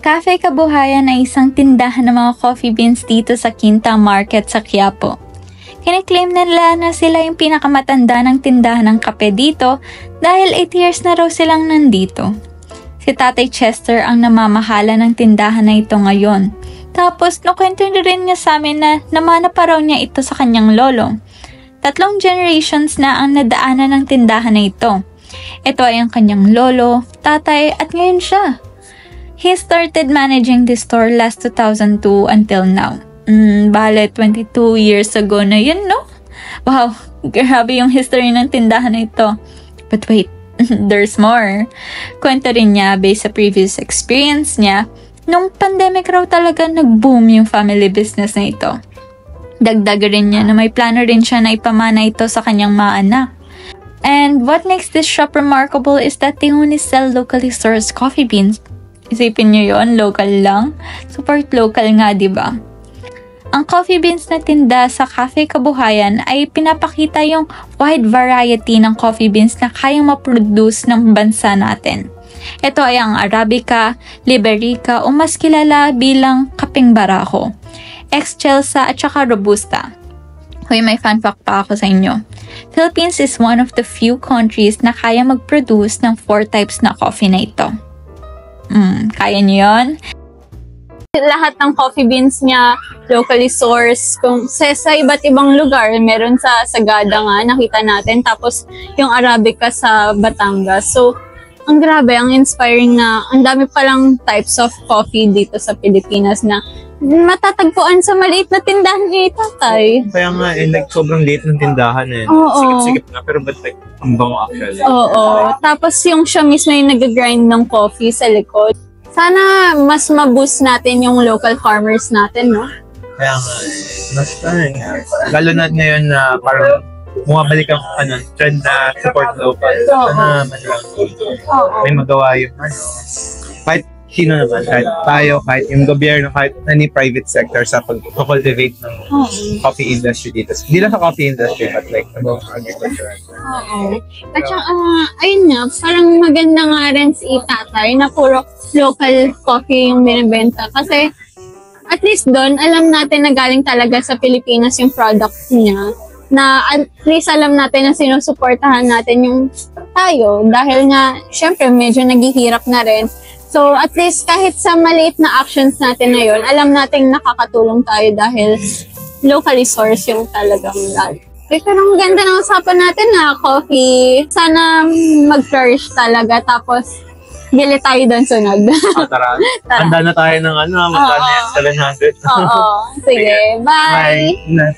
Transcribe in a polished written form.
Cafe Kabuhayan ay isang tindahan ng mga coffee beans dito sa Quinta Market sa Quiapo. Kiniklaim nila na sila yung pinakamatanda ng tindahan ng kape dito dahil 8 years na raw silang nandito. Si Tatay Chester ang namamahala ng tindahan na ito ngayon. Tapos nakwento rin niya sa amin na namana pa raw niya ito sa kanyang lolo. 3 generations na ang nadaanan ng tindahan na ito. Ito ay ang kanyang lolo, tatay at ngayon siya. He started managing this store last 2002 until now. Bale, 22 years ago na yun, no? Wow, grabe yung history ng tindahan na ito. But wait, there's more. Kwento rin niya based sa previous experience niya, nung pandemic raw talaga nag-boom yung family business na ito. Dagdag rin niya na may plano rin siya na ipamana ito sa kanyang mga anak. And what makes this shop remarkable is that they only sell locally sourced coffee beans. Isipin nyo yun, local lang. Support local nga, diba? Ang coffee beans na tinda sa Cafe Kabuhayan ay pinapakita yung wide variety ng coffee beans na kayang ma-produce ng bansa natin. Ito ay ang Arabica, Liberica o mas kilala bilang Kaping Barako, Excelsa at saka Robusta. Hoy, may fun fact pa ako sa inyo. Philippines is one of the few countries na kaya mag-produce ng 4 types na coffee na ito. Kaya niyo yun? Lahat ng coffee beans niya locally sourced. Kung sa iba't ibang lugar, meron sa Sagada nga, nakita natin. Tapos yung Arabica sa Batangas. So, ang grabe, ang inspiring na ang dami palang types of coffee dito sa Pilipinas na matatagpuan sa maliit na tindahan ni Tatay. Kaya nga, like, sobrang liit ng tindahan eh. Oo. Sikip-sikip na, pero ba't like, ang bango actually. Oo. Tapos yung siya mismo yung nag-grind ng coffee sa likod. Sana mas ma-boost natin yung local farmers natin, no? Kaya nga, basta lalo na ngayon na parang bumabalik ang trend na support local. Sana may magawa yung kahit sino naman, kahit tayo, kahit yung gobyerno, kahit any private sector sa pag-cultivate ng coffee industry dito. Hindi lang sa coffee industry, but like about agriculture. Oo. At saka, ayun nga, parang maganda nga rin si Tatay na puro local coffee yung binibenta. Kasi, at least doon, alam natin na galing talaga sa Pilipinas yung product niya. Na at least alam natin na sinusuportahan natin yung tayo. Dahil nga, syempre, medyo naghihirap na rin. So, at least kahit sa maliit na actions natin na yun, alam natin nakakatulong tayo dahil locally sourced yung talagang lagi. Pero ang ganda ng usapan natin na coffee. Sana mag-flourish talaga. Tapos, gili tayo doon sunod. Tara. Handa na tayo ng magkano yan? 700. Oo. Sige. Bye! Bye!